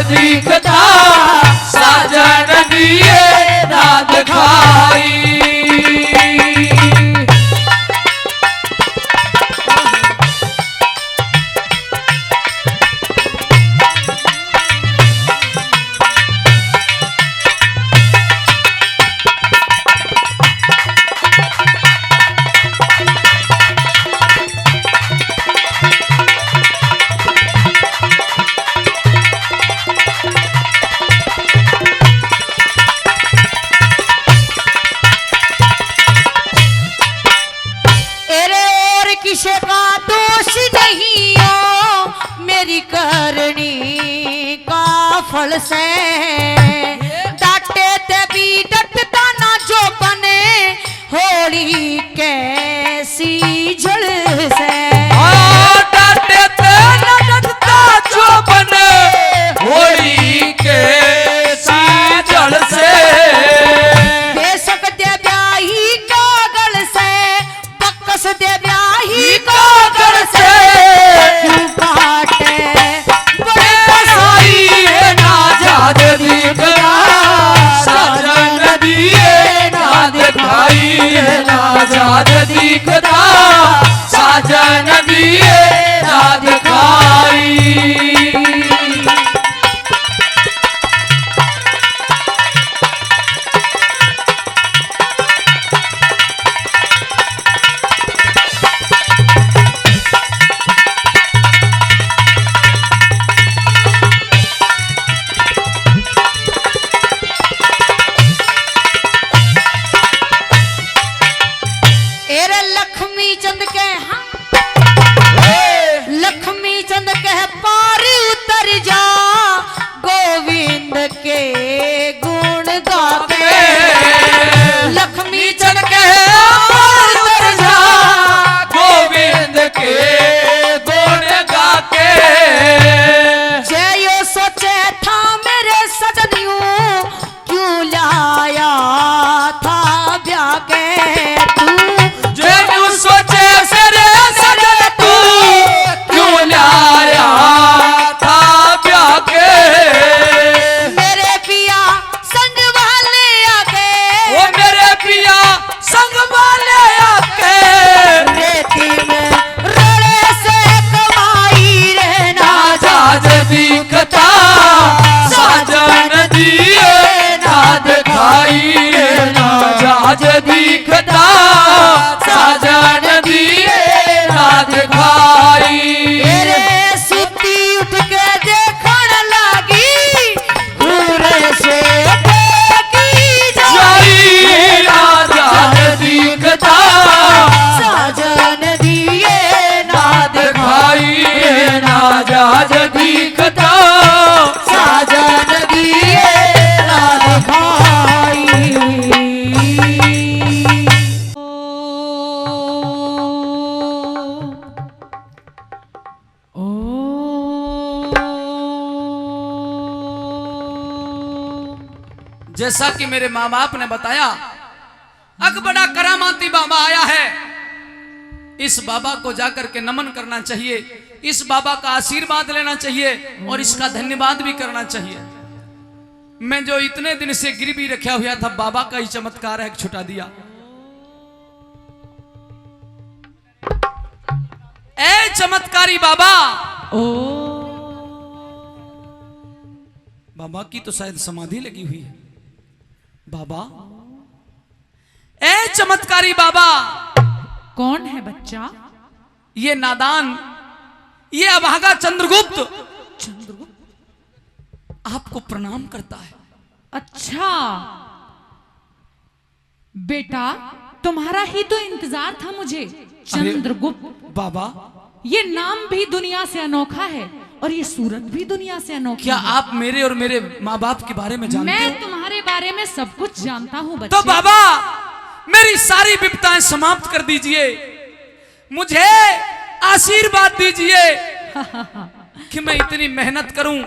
Speaker 1: दिखता साजन दिए ना दिखाई।
Speaker 3: किसे का दोष नहीं हो मेरी करनी का फल से डांटे ते भी डटता ना जो बने होली कैसी जल से
Speaker 1: डांटे ते ना डटता जो बने होली कैसी जल से
Speaker 3: बेशक दे ब्याही कागल से बकस दे ब्याही कागल से क्यों काटे बड़े
Speaker 1: कसाई है ना जाद दिखता साजन दिए ना दिखाई ना जाद दिखता साजन दिए ना दिखाई।
Speaker 3: लक्ष्मी चंद के लक्ष्मी चंद के पार उतर जा गोविंद के गुण गाके लक्ष्मी चंद के पार उतर जा
Speaker 1: गोविंद के गुण गाके
Speaker 3: जय यो सोचे था मेरे सजनियों क्यों लाया था ब्याह के
Speaker 1: सोचे सरे सजन तू क्यों लाया था ब्याह के
Speaker 3: मेरे पिया संग वाले आके
Speaker 1: ओ मेरे पिया संग वाले आके
Speaker 3: रेती में रोड़े से कमाई रहना
Speaker 1: जाज दिखता साजन दिए ना दिखाई ना जाज दिखता साजन दिए ना दिखाई।
Speaker 3: मेरे सुती उठ के देखण लागी पूरे से देखी
Speaker 1: जाई ना जाज दिखता
Speaker 3: साजन दिए ना
Speaker 1: दिखाई ना जाज दिखता
Speaker 3: साजन दिए ना दिखाई।
Speaker 1: जैसा कि मेरे माँ बाप ने बताया अग बड़ा करामाती बाबा आया है, इस बाबा को जाकर के नमन करना चाहिए। इस बाबा का आशीर्वाद लेना चाहिए और इसका धन्यवाद भी करना चाहिए। मैं जो इतने दिन से गिरवी रखा हुआ था, बाबा का ही चमत्कार है, छुटा दिया। ए चमत्कारी बाबा।
Speaker 2: ओ
Speaker 1: बाबा की तो शायद समाधि लगी हुई है। बाबा, ए चमत्कारी बाबा।
Speaker 2: कौन है बच्चा?
Speaker 1: ये नादान, ये अभागा चंद्रगुप्त आपको प्रणाम करता है।
Speaker 2: अच्छा बेटा, तुम्हारा ही तो इंतजार था मुझे। चंद्रगुप्त
Speaker 1: बाबा,
Speaker 2: ये नाम भी दुनिया से अनोखा है और ये सूरत भी दुनिया से अनोखी
Speaker 1: क्या
Speaker 2: है।
Speaker 1: आप मेरे और मेरे माँ बाप के बारे में जानते
Speaker 2: मैं
Speaker 1: हो?
Speaker 2: तुम्हारे बारे में सब कुछ जानता हूँ बच्चे।
Speaker 1: तो बाबा, मेरी सारी विपदाएं समाप्त कर दीजिए, मुझे आशीर्वाद दीजिए कि मैं इतनी मेहनत करूं,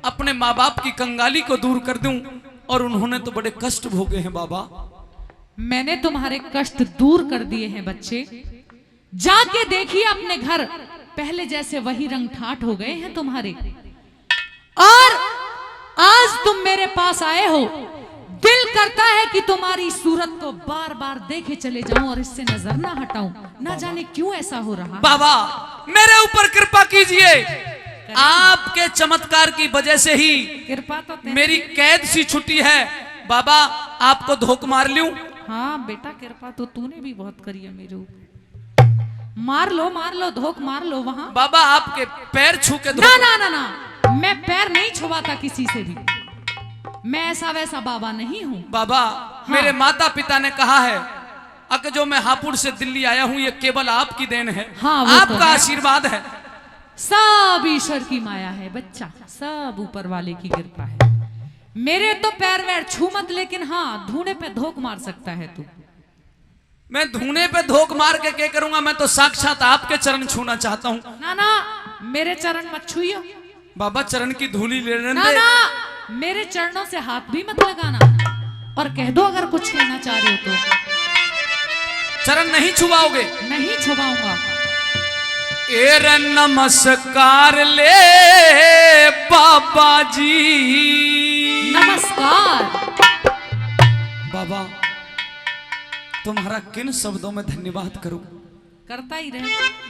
Speaker 1: अपने माँ बाप की कंगाली को दूर कर दूं, और उन्होंने तो बड़े कष्ट भोगे हैं। बाबा,
Speaker 2: मैंने तुम्हारे कष्ट दूर कर दिए हैं बच्चे। जाके देखिए अपने घर, पहले जैसे वही रंग ठाठ हो गए हैं तुम्हारे। और आज तुम मेरे पास आए हो, दिल करता है कि तुम्हारी सूरत को बार बार देखे चले जाऊं और इससे नजर ना हटाऊं। ना जाने क्यों ऐसा हो रहा।
Speaker 1: बाबा, मेरे ऊपर कृपा कीजिए। आपके चमत्कार की वजह से ही
Speaker 2: कृपा तो
Speaker 1: मेरी कैद सी छुट्टी है। बाबा, आपको धोख मार लूं?
Speaker 2: हाँ बेटा, कृपा तो तूने भी बहुत करी है मेरे ऊपर। मार लो धोख मार लो वहां।
Speaker 1: बाबा, आपके पैर छू के
Speaker 2: ना ना ना ना, मैं पैर नहीं छुआता किसी से भी। मैं ऐसा वैसा बाबा नहीं हूँ।
Speaker 1: बाबा, मेरे माता पिता ने कहा है कि जो मैं हापुड़ से दिल्ली आया हूँ, ये केवल आपकी देन है।
Speaker 2: हाँ, वो तो
Speaker 1: आपका
Speaker 2: है।
Speaker 1: आशीर्वाद है।
Speaker 2: सब ईश्वर की माया है बच्चा, सब ऊपर वाले की कृपा है। मेरे तो पैर वैर छू मत, लेकिन हाँ, धूने पे धोख मार सकता है तू।
Speaker 1: मैं धूने पे धोख मार के क्या करूंगा? मैं तो साक्षात आपके चरण छूना चाहता हूँ।
Speaker 2: ना ना, मेरे चरण मत छुइयो।
Speaker 1: बाबा, चरण की धूली लेने
Speaker 2: ना
Speaker 1: दे।
Speaker 2: ना, मेरे चरणों से हाथ भी मत लगाना। और कह दो अगर कुछ कहना चाह रहे हो तो।
Speaker 1: चरण नहीं छुपाओगे?
Speaker 2: नहीं छुपाऊंगा।
Speaker 1: एरे नमस्कार ले बाबा जी।
Speaker 2: नमस्कार।
Speaker 1: बाबा, तुम्हारा किन शब्दों में धन्यवाद करूं?
Speaker 2: करता ही रहे,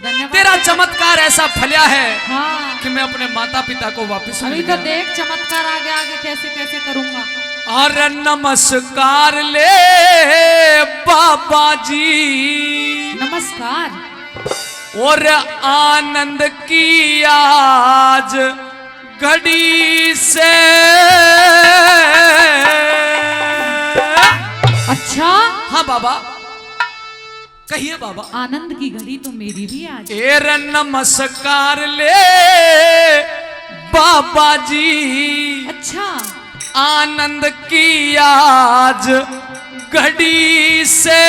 Speaker 2: धन्यवाद।
Speaker 1: तेरा चमत्कार ऐसा फलिया है
Speaker 2: हाँ,
Speaker 1: कि मैं अपने माता पिता को वापस
Speaker 2: अभी
Speaker 1: मिल
Speaker 2: तो
Speaker 1: गया।
Speaker 2: देख चमत्कार आगे आगे कैसे कैसे करूंगा।
Speaker 1: और नमस्कार ले बाबा जी।
Speaker 2: नमस्कार।
Speaker 1: और आनंद की आज घड़ी से।
Speaker 2: अच्छा,
Speaker 1: हाँ बाबा, कहिए बाबा।
Speaker 2: आनंद की घड़ी तो मेरी भी आज।
Speaker 1: एरे नमस्कार ले बाबा जी।
Speaker 2: अच्छा,
Speaker 1: आनंद की आज घड़ी से।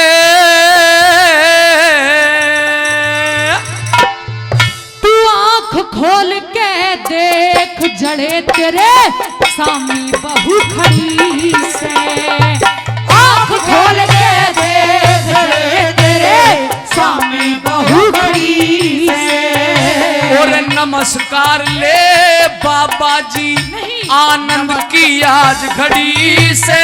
Speaker 2: तू आंख खोल के देख, जड़े तेरे सामने बहू खड़ी से। आंख खोल के देख, जड़े तेरे सामने बहू खड़ी से।
Speaker 1: और नमस्कार ले बाबा जी, आनंद की आज घड़ी से।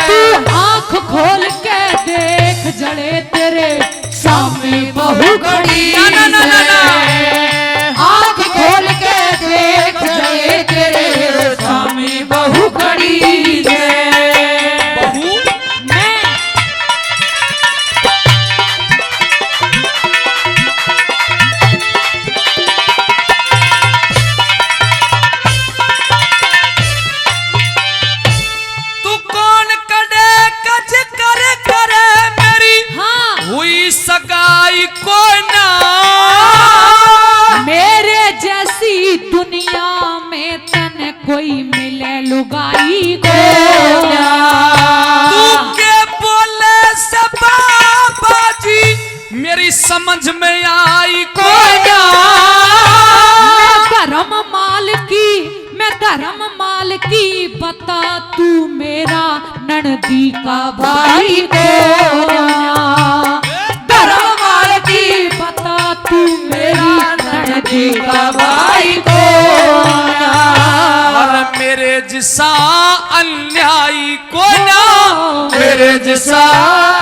Speaker 2: तू आंख खोल के देख, जड़े तेरे सामने बहू खड़ी
Speaker 1: ना, ना, ना, ना,
Speaker 2: से। आंख खोल के देख, जड़े तेरे सामने बहू खड़ी से।
Speaker 1: बहू?
Speaker 2: मैं
Speaker 1: तू कौन कड़े कज करे मेरी?
Speaker 2: हाँ,
Speaker 1: हुई सगाई को ना।
Speaker 2: मेरे जैसी दुनिया में तन कोई मिले लुगाई को।
Speaker 1: तू के बोले से बाबा जी मेरी समझ में आई को ना।
Speaker 2: मैं धर्म माल की बता, तू मेरा ननदी का भाई को। धर्म माल की बता, तू मेरा ननदी
Speaker 3: किसी का भाई कौन,
Speaker 1: और मेरे जिसा अन्यायी को ना, मेरे जिसा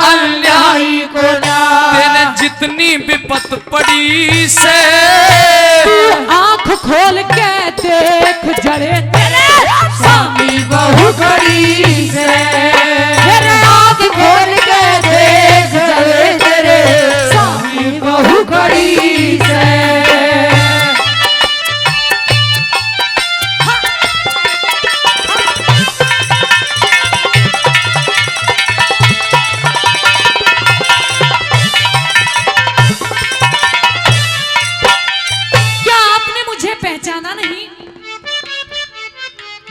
Speaker 1: अन्यायी
Speaker 3: को ना,
Speaker 1: तेने जितनी विपत पड़ी से,
Speaker 2: आंख खोल के देख जड़े तेरे
Speaker 3: स्वामी बहु खड़ी से, तेरे आँख खोल के देख जड़े तेरे स्वामी बहु खड़ी से।
Speaker 2: पहचाना नहीं?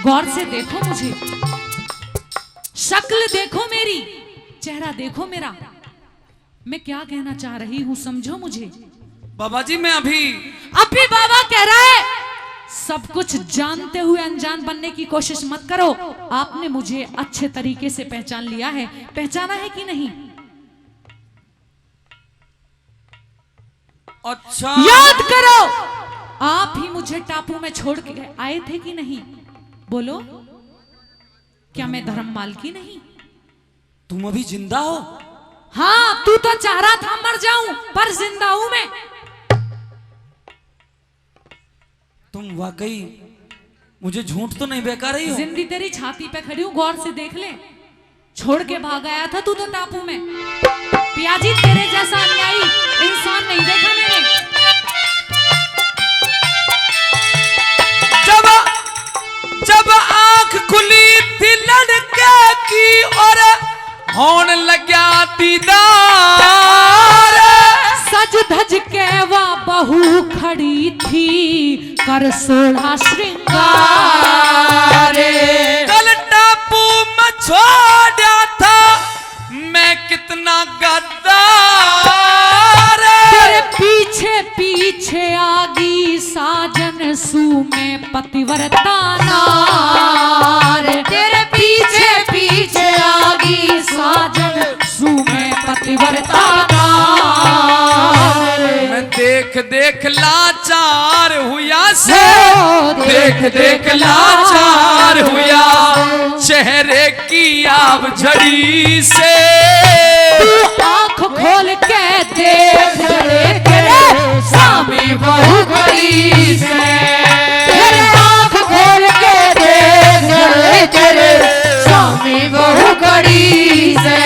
Speaker 2: गौर से देखो मुझे, शक्ल देखो मेरी, चेहरा देखो मेरा, मैं क्या कहना चाह रही हूं समझो मुझे।
Speaker 1: बाबा जी मैं अभी
Speaker 2: बाबा कह रहा है सब कुछ जानते हुए अनजान बनने की कोशिश मत करो। आपने मुझे अच्छे तरीके से पहचान लिया है, पहचाना है कि नहीं?
Speaker 1: अच्छा
Speaker 2: याद करो, आप ही मुझे टापू में छोड़ के आए थे कि नहीं? बोलो, क्या मैं धर्ममाल की नहीं?
Speaker 1: तुम अभी जिंदा हो?
Speaker 2: हाँ, तू तो चाह रहा था मर जाऊं, पर जिंदा हूं मैं।
Speaker 1: तुम वाकई मुझे झूठ तो नहीं बहका रही हो?
Speaker 2: जिंदगी तेरी छाती पे खड़ी हूं, गौर से देख ले। छोड़ के भाग आया था तू तो टापू में। पियाजी तेरे जैसा अन्यायी इंसान नहीं देखा मैंने।
Speaker 1: जब आंख खुली थी लड़के की और होने लगा दीदार,
Speaker 2: सज धज के वह बहू खड़ी थी कर सोढ़ा श्रृंगार।
Speaker 1: कल टापू में छोड़ा था मैं कितना गद्दार,
Speaker 2: तेरे पीछे पीछे आगी साजन सू में पतिव्रता नार।
Speaker 3: तेरे पीछे पीछे आगी साजन
Speaker 2: सू में पतिव्रता नार।
Speaker 1: मैं देख देख लाचार हुआ से, देख देख लाचार हुआ चेहरे की आब झड़ी से।
Speaker 2: तू आंख खोल के देख जड़े तेरे
Speaker 3: स्वामी बहु खड़ी से, तेरे आँख खोल के देख जड़े तेरे स्वामी बहु खड़ी से।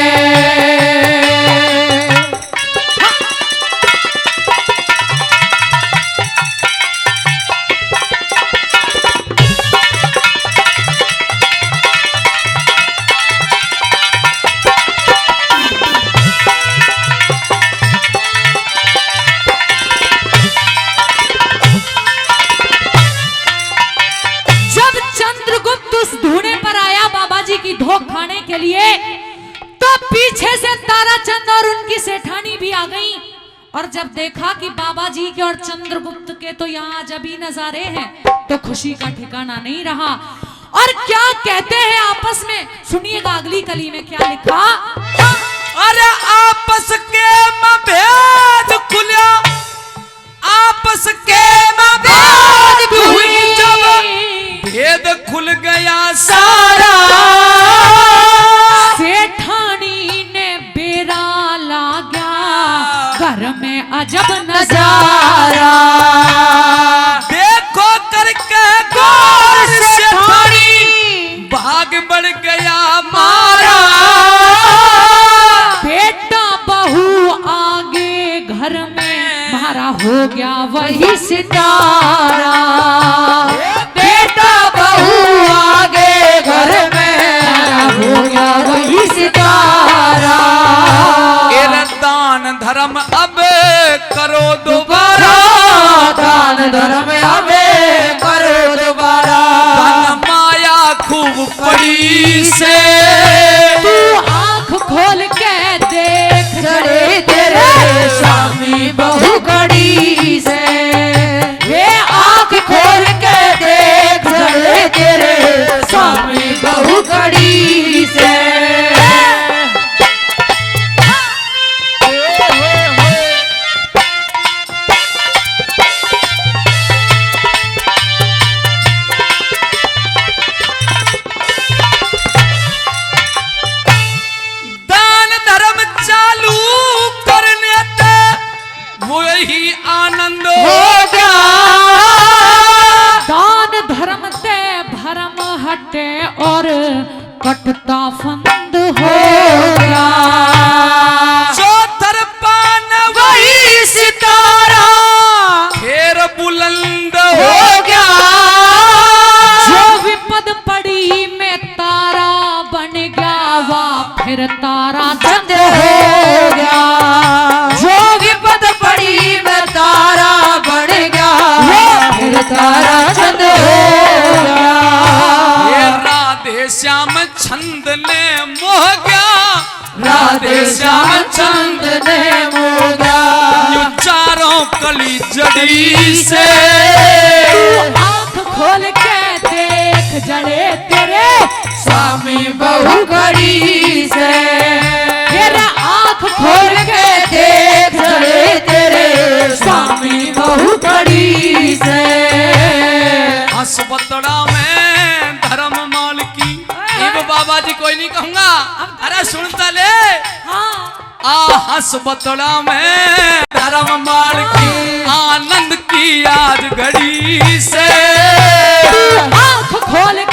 Speaker 2: धोख खाने के लिए तो पीछे से ताराचंद और उनकी सेठानी भी आ गई। और जब देखा कि बाबा जी के और चंद्रगुप्त के तो यहाँ अजबी नजारे हैं, तो खुशी का ठिकाना नहीं रहा। और क्या कहते हैं आपस में, सुनिएगा अगली कली में क्या लिखा।
Speaker 1: अरे आपस के मभेद खुला, आपस के मभेद हुई जब भेद खुल गया सारा,
Speaker 2: सेठानी ने बेरा लागा घर में अजब नजारा।
Speaker 1: देखो करके गौर सेठानी भाग बढ़ गया मारा,
Speaker 2: बेटा बहू आगे घर में मारा हो गया वही सितारा।
Speaker 3: बेटा बहू आगे घर में हो गया वही सितारा।
Speaker 1: दान धर्म अब करो दोबारा,
Speaker 3: दान धर्म अब करो दोबारा।
Speaker 1: माया खूब पड़ी से,
Speaker 2: तू आंख खोल के देख
Speaker 3: जड़े तेरे स्वामी बहु खड़ी से, ये आंख खोल के देख जड़े तेरे स्वामी बहु खड़ी से।
Speaker 2: हटे और कटता फंद हो गया।
Speaker 1: चौथर पान वही सितारा फिर बुलंद हो गया।
Speaker 2: जो विपद पड़ी में तारा बन गया, वाह फिर तारा चंद हो गया।
Speaker 3: जो विपद पड़ी में तारा बढ़ गया, फिर तारा चंद हो गया।
Speaker 1: ये राधे श्याम छंद ने मोह गया, राधे श्याम छंद ने मोह गया। यूं चारों कली जड़ी से
Speaker 2: तू आंख खोल के देख जड़े तेरे
Speaker 3: स्वामी बहु कड़ी से।
Speaker 2: तेरा आंख खोल के
Speaker 3: देख जड़े तेरे स्वामी बहु कड़ी से।
Speaker 1: हसबतड़ा में धर्म माल की इब बाबा जी कोई नहीं कहूंगा, अरे सुनता ले। हसबतड़ा में धर्म माल की आनंद की आज घड़ी से।
Speaker 2: आंख खोल